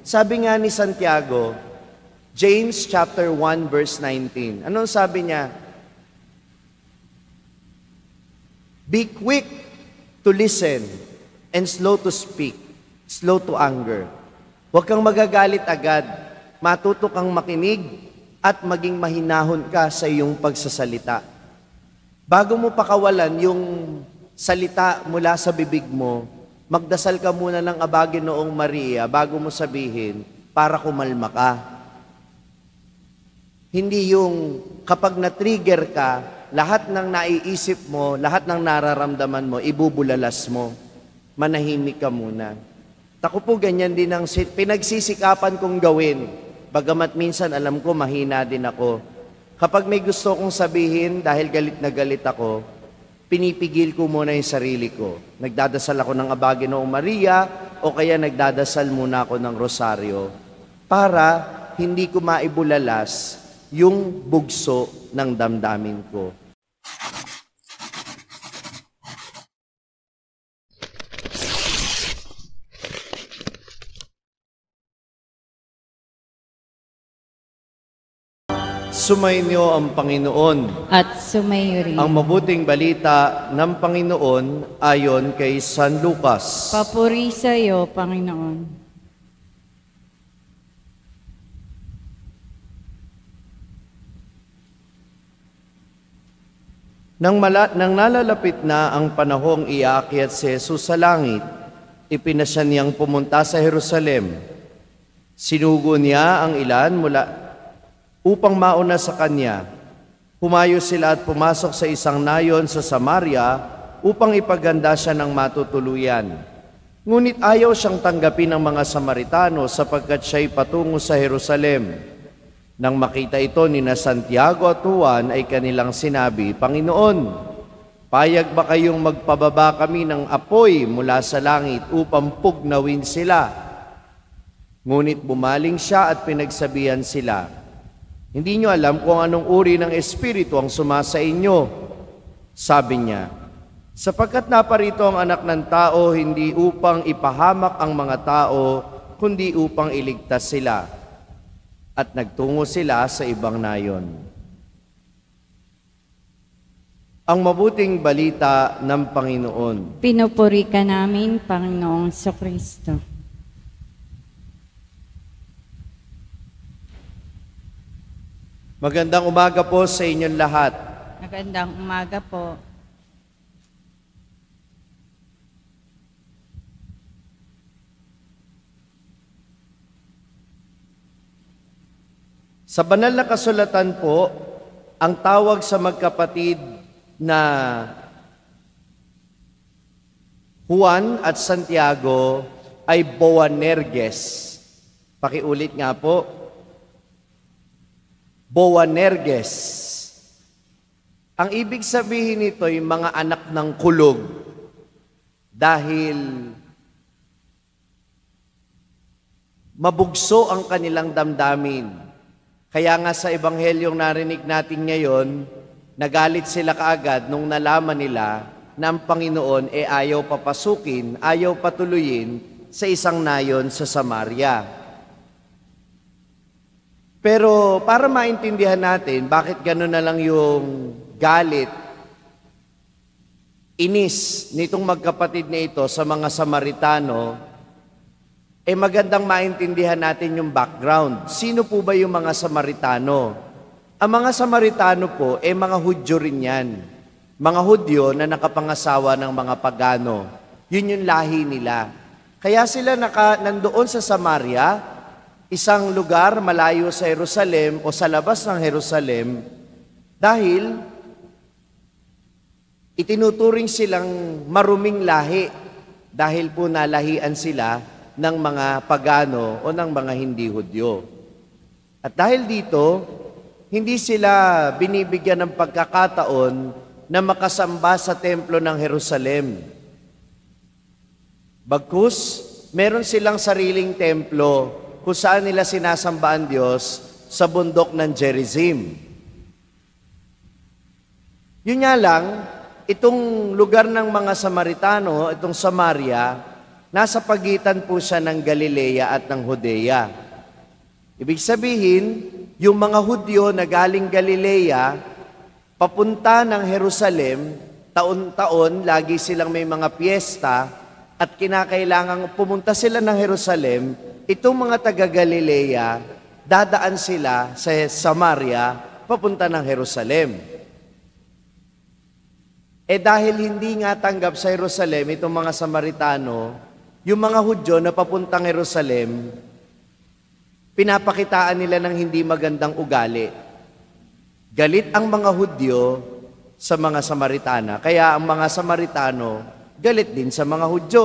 Sabi nga ni Santiago, James chapter 1 verse 19. Anong sabi niya? Be quick to listen and slow to speak, slow to anger. Huwag kang magagalit agad. Matuto kang makinig at maging mahinahon ka sa iyong pagsasalita. Bago mo pakawalan yung salita mula sa bibig mo, magdasal ka muna ng Aba Ginoong Maria bago mo sabihin para kumalma ka. Hindi yung kapag na-trigger ka, lahat ng naiisip mo, lahat ng nararamdaman mo, ibubulalas mo. Manahimik ka muna. Ako po ganyan din ang pinagsisikapan kong gawin. Bagamat minsan alam ko mahina din ako. Kapag may gusto kong sabihin dahil galit na galit ako, pinipigil ko muna yung sarili ko. Nagdadasal ako ng Aba Ginoong Maria o kaya nagdadasal muna ako ng rosaryo para hindi ko maibulalas yung bugso ng damdamin ko. Sumainyo ang Panginoon. At sumayo rin. Ang mabuting balita ng Panginoon ayon kay San Lucas. Papuri sa iyo, Panginoon. Nang nalalapit na ang panahong iakyat si Jesus sa langit, ipinasya niyang pumunta sa Jerusalem. Sinugo niya ang ilan upang mauna sa kanya. Humayo sila at pumasok sa isang nayon sa Samaria upang ipaganda siya ng matutuluyan. Ngunit ayaw siyang tanggapin ng mga Samaritano sapagkat siya'y patungo sa Jerusalem. Nang makita ito ni Santiago at Juan ay kanilang sinabi, Panginoon, payag ba kayong magpababa kami ng apoy mula sa langit upang pugnawin sila? Ngunit bumaling siya at pinagsabihan sila, hindi nyo alam kung anong uri ng espiritu ang sumasa inyo. Sabi niya, sapagkat naparito ang Anak ng Tao hindi upang ipahamak ang mga tao, kundi upang iligtas sila. At nagtungo sila sa ibang nayon. Ang mabuting balita ng Panginoon. Pinupuri ka namin, Panginoong Kristo. Magandang umaga po sa inyong lahat. Magandang umaga po. Sa banal na kasulatan po, ang tawag sa magkapatid na Juan at Santiago ay Boanerges. Pakiulit nga po. Boanerges. Ang ibig sabihin nito ay mga anak ng kulog dahil mabugso ang kanilang damdamin. Kaya nga sa ebanghelyong narinig natin ngayon, nagalit sila kaagad nung nalaman nila na ang Panginoon ayaw papasukin, ayaw patuloyin sa isang nayon sa Samaria. Pero para maintindihan natin bakit gano'n na lang yung galit, inis nitong magkapatid na ito sa mga Samaritano, magandang maintindihan natin yung background. Sino po ba yung mga Samaritano? Ang mga Samaritano po, mga Hudyo rin yan. Mga Hudyo na nakapangasawa ng mga pagano. Yun yung lahi nila. Kaya sila nandoon sa Samaria, isang lugar malayo sa Jerusalem o sa labas ng Jerusalem, dahil itinuturing silang maruming lahi dahil po nalahian sila ng mga pagano o ng mga hindi Hudyo. At dahil dito, hindi sila binibigyan ng pagkakataon na makasamba sa templo ng Jerusalem. Bagkus, meron silang sariling templo kung saan nila sinasamba ang Diyos sa bundok ng Gerizim. Yun nga lang, itong lugar ng mga Samaritano, itong Samaria, Nasa pagitan po siya ng Galilea at ng Judea. Ibig sabihin, yung mga Hudyo na galing Galilea, papunta ng Jerusalem, taon-taon, lagi silang may mga piyesta, at kinakailangang pumunta sila ng Jerusalem, itong mga taga-Galilea, dadaan sila sa Samaria, papunta ng Jerusalem. Dahil hindi nga tanggap sa Jerusalem itong mga Samaritano, yung mga Hudyo na papuntang Jerusalem, pinapakitaan nila ng hindi magandang ugali. Galit ang mga Hudyo sa mga Samaritana, kaya ang mga Samaritano, galit din sa mga Hudyo.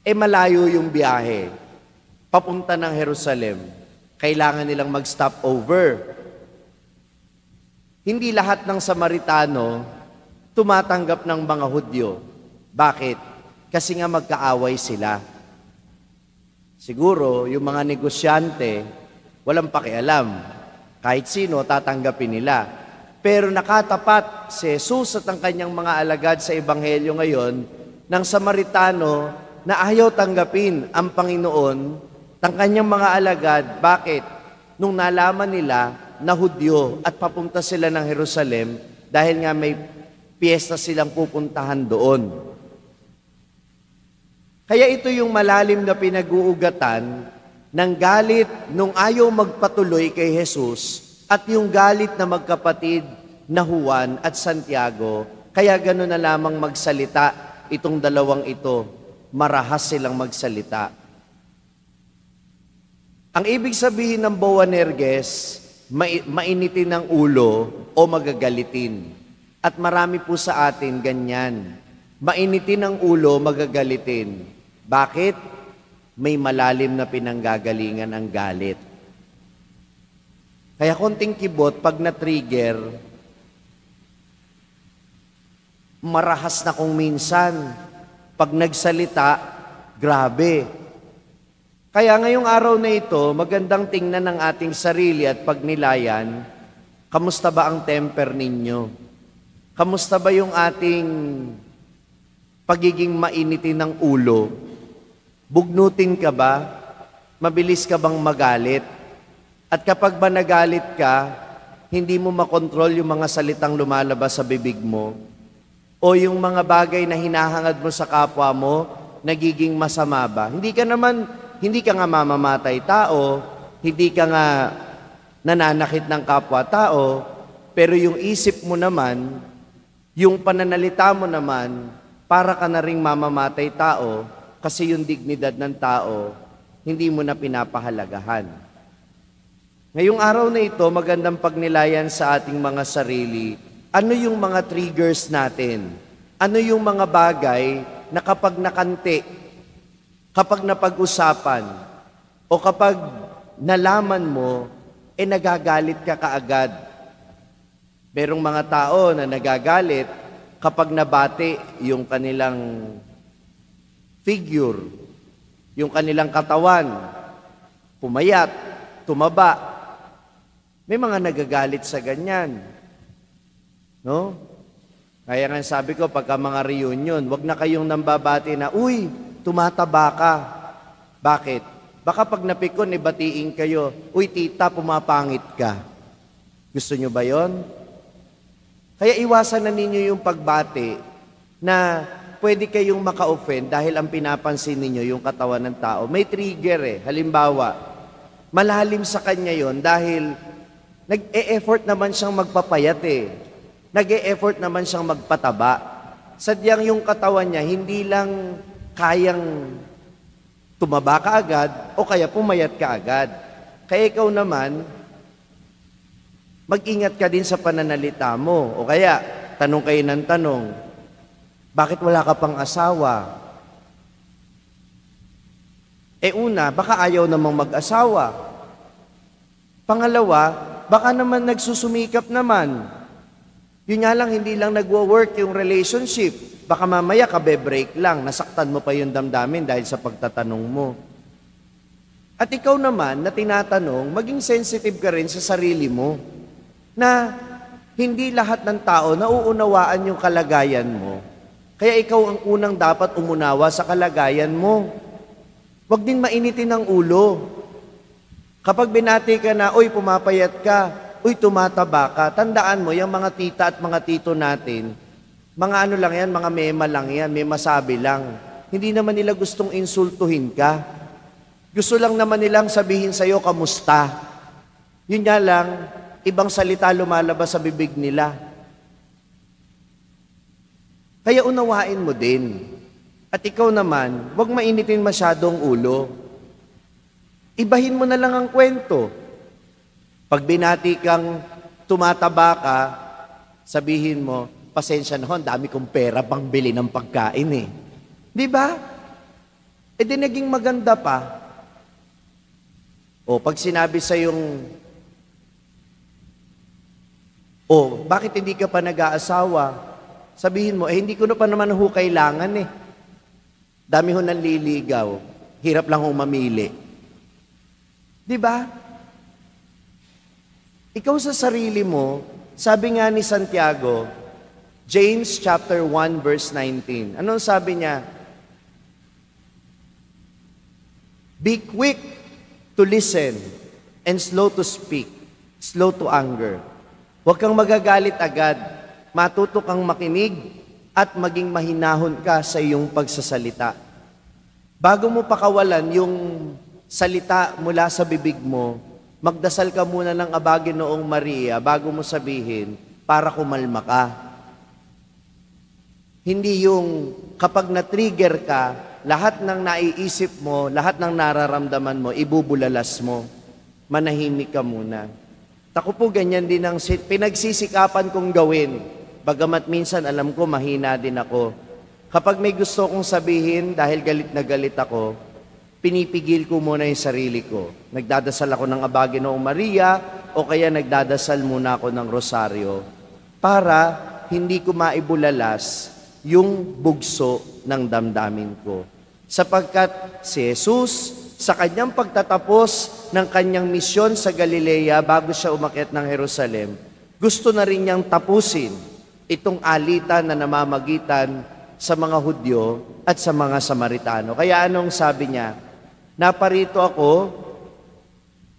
Malayo yung biyahe, papunta ng Jerusalem. Kailangan nilang mag-stop over. Hindi lahat ng Samaritano tumatanggap ng mga Hudyo. Bakit? Kasi nga magkaaway sila. Siguro, yung mga negosyante, walang pakialam. Kahit sino, tatanggapin nila. Pero nakatapat si Jesus at ang kanyang mga alagad sa Ebanghelyo ngayon ng Samaritano na ayaw tanggapin ang Panginoon ng kanyang mga alagad. Bakit? Nung nalaman nila na Hudyo at papunta sila ng Jerusalem dahil nga may piyesta silang pupuntahan doon. Kaya ito yung malalim na pinag-uugatan ng galit nung ayaw magpatuloy kay Jesus at yung galit na magkapatid na Juan at Santiago. Kaya gano'n na lamang magsalita itong dalawang ito. Marahas silang magsalita. Ang ibig sabihin ng Boanerges, mainitin ng ulo o magagalitin. At marami po sa atin ganyan. Mainitin ang ulo, magagalitin. Bakit? May malalim na pinanggagalingan ang galit. Kaya konting kibot, pag na-trigger, marahas na kung minsan. Pag nagsalita, grabe. Kaya ngayong araw na ito, magandang tingnan ng ating sarili at pagnilayan, kamusta ba ang temper ninyo? Kamusta ba yung ating pagiging mainitin ng ulo? Bugnutin ka ba? Mabilis ka bang magalit? At kapag ba nagalit ka, hindi mo makontrol yung mga salitang lumalabas sa bibig mo? O yung mga bagay na hinahangad mo sa kapwa mo, nagiging masama ba? Hindi ka nga mamamatay tao, hindi ka nga nananakit ng kapwa-tao, pero yung isip mo naman, yung pananalita mo naman, para ka na ring mamamatay tao, kasi yung dignidad ng tao, hindi mo na pinapahalagahan. Ngayong araw na ito, magandang pagnilayan sa ating mga sarili, ano yung mga triggers natin? Ano yung mga bagay na kapag nakante, kapag napag-usapan, o kapag nalaman mo, nagagalit ka kaagad. Merong mga tao na nagagalit kapag nabati yung kanilang figure, yung kanilang katawan, pumayat, tumaba. May mga nagagalit sa ganyan. No? Kaya nga sabi ko, pagka mga reunion, wag na kayong nambabati na, uy, tumataba ka. Bakit? Baka pag napikon, batiin kayo, uy, tita, pumapangit ka. Gusto nyo ba yon? Kaya iwasan na ninyo yung pagbati na pwede kayong maka-offend dahil ang pinapansin ninyo yung katawan ng tao. May trigger Halimbawa, malalim sa kanya yon dahil nag-e-effort naman siyang magpapayat Nag-e-effort naman siyang magpataba. Sadyang yung katawan niya, hindi lang kayang tumaba ka agad o kaya pumayat ka agad. Kaya ikaw naman, mag-ingat ka din sa pananalita mo. O kaya, tanong kayo ng tanong, bakit wala ka pang asawa? Una, baka ayaw namang mag-asawa. Pangalawa, baka naman nagsusumikap naman. Yun nga lang, hindi lang nagwo-work yung relationship. Baka mamaya kabe-break lang, nasaktan mo pa yung damdamin dahil sa pagtatanong mo. At ikaw naman na tinatanong, maging sensitive ka rin sa sarili mo na hindi lahat ng tao nauunawaan yung kalagayan mo. Kaya ikaw ang unang dapat umunawa sa kalagayan mo. Huwag din mainitin ang ulo. Kapag binati ka na, uy, pumapayat ka, uy, tumataba ka, tandaan mo, yung mga tita at mga tito natin, mga ano lang yan, mga mema lang yan, may masabi lang. Hindi naman nila gustong insultuhin ka. Gusto lang naman nilang sabihin sa'yo, kamusta? Yun nga lang, ibang salita lumalabas sa bibig nila. Kaya unawain mo din. At ikaw naman, huwag mainitin masyadong ulo. Ibahin mo na lang ang kwento. Pag binati kang tumataba ka, sabihin mo, pasensya na ho, dami kong pera pang bili ng pagkain eh. Di ba? E di naging maganda pa. O pag sinabi sa yung, bakit hindi ka pa nag-aasawa? Sabihin mo, hindi ko na pa naman ho kailangan eh. Dami ho nang liligaw. Hirap lang ho mamili. Di ba? Ikaw sa sarili mo, sabi nga ni Santiago, James chapter 1 verse 19. Anong sabi niya? Be quick to listen and slow to speak, slow to anger. Huwag kang magagalit agad. Matuto kang makinig at maging mahinahon ka sa iyong pagsasalita. Bago mo pakawalan yung salita mula sa bibig mo, magdasal ka muna ng Aba Ginoong Maria bago mo sabihin para kumalma ka. Hindi yung kapag na-trigger ka, lahat ng naiisip mo, lahat ng nararamdaman mo, ibubulalas mo. Manahimik ka muna. Ako po ganyan din ang pinagsisikapan kong gawin. Bagamat minsan alam ko mahina din ako. Kapag may gusto kong sabihin dahil galit na galit ako, pinipigil ko muna yung sarili ko. Nagdadasal ako ng Aba Ginoong Maria o kaya nagdadasal muna ako ng rosaryo para hindi ko maibulalas yung bugso ng damdamin ko. Sapagkat si Jesus, sa kanyang pagtatapos ng kanyang misyon sa Galilea bago siya umakyat ng Jerusalem, gusto na rin niyang tapusin itong alitan na namamagitan sa mga Hudyo at sa mga Samaritano. Kaya anong sabi niya? Naparito ako,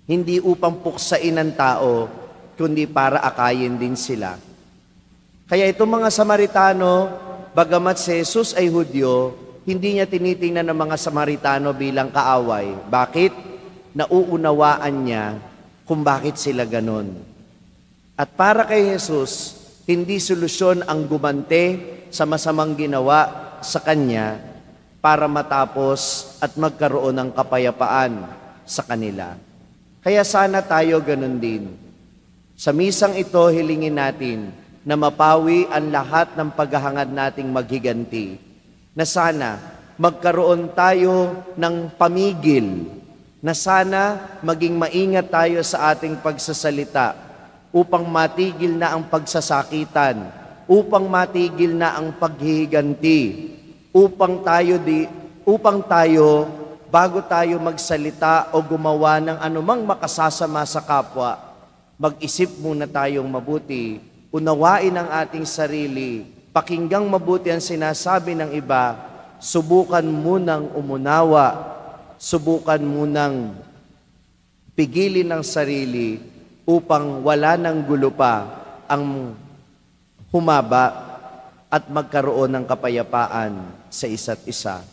hindi upang puksain ng tao, kundi para akayin din sila. Kaya itong mga Samaritano, bagamat si Jesus ay Hudyo, hindi niya tinitingnan ng mga Samaritano bilang kaaway. Bakit? Nauunawaan niya kung bakit sila ganon. At para kay Jesus, hindi solusyon ang gumante sa masamang ginawa sa kanya para matapos at magkaroon ng kapayapaan sa kanila. Kaya sana tayo ganun din. Sa misang ito, hilingin natin na mapawi ang lahat ng paghahangad nating maghiganti, na sana magkaroon tayo ng pamigil, na sana maging maingat tayo sa ating pagsasalita, upang matigil na ang pagsasakitan, upang matigil na ang paghihiganti, upang tayo bago tayo magsalita o gumawa ng anumang makasasama sa kapwa, mag-isip muna tayong mabuti, unawain ang ating sarili, pakinggang mabuti ang sinasabi ng iba, subukan munang umunawa, subukan munang pigilin ang sarili, upang wala ng gulo pa ang humaba at magkaroon ng kapayapaan sa isa't isa.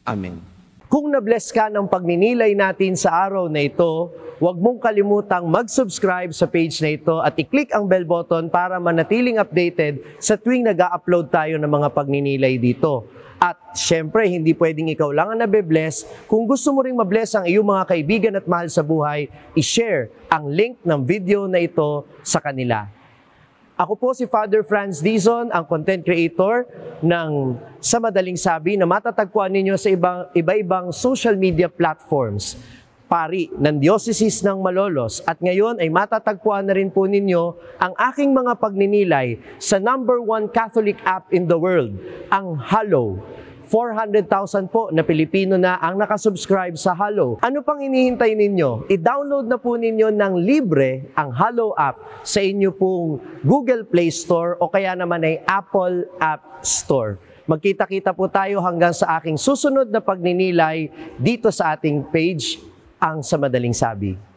Amen. Kung na-bless ka ng pagninilay natin sa araw na ito, huwag mong kalimutang mag-subscribe sa page na ito at i-click ang bell button para manatiling updated sa tuwing nag-upload tayo ng mga pagninilay dito. At syempre, hindi pwedeng ikaw lang ang nabe-bless. Kung gusto mo ring mabless ang iyong mga kaibigan at mahal sa buhay, i-share ang link ng video na ito sa kanila. Ako po si Father Franz Dizon, ang content creator ng Sa Madaling Sabi na matatagpuan ninyo sa iba-ibang social media platforms. Pari ng Diocese ng Malolos at ngayon ay matatagpuan na rin po ninyo ang aking mga pagninilay sa #1 Catholic app in the world, ang Hallow. 400,000 po na Pilipino na ang nakasubscribe sa Halo. Ano pang hinihintay ninyo? I-download na po ninyo ng libre ang Halo app sa inyo pong Google Play Store o kaya naman ay Apple App Store. Magkita-kita po tayo hanggang sa aking susunod na pagninilay dito sa ating page, ang Sa Madaling Sabi.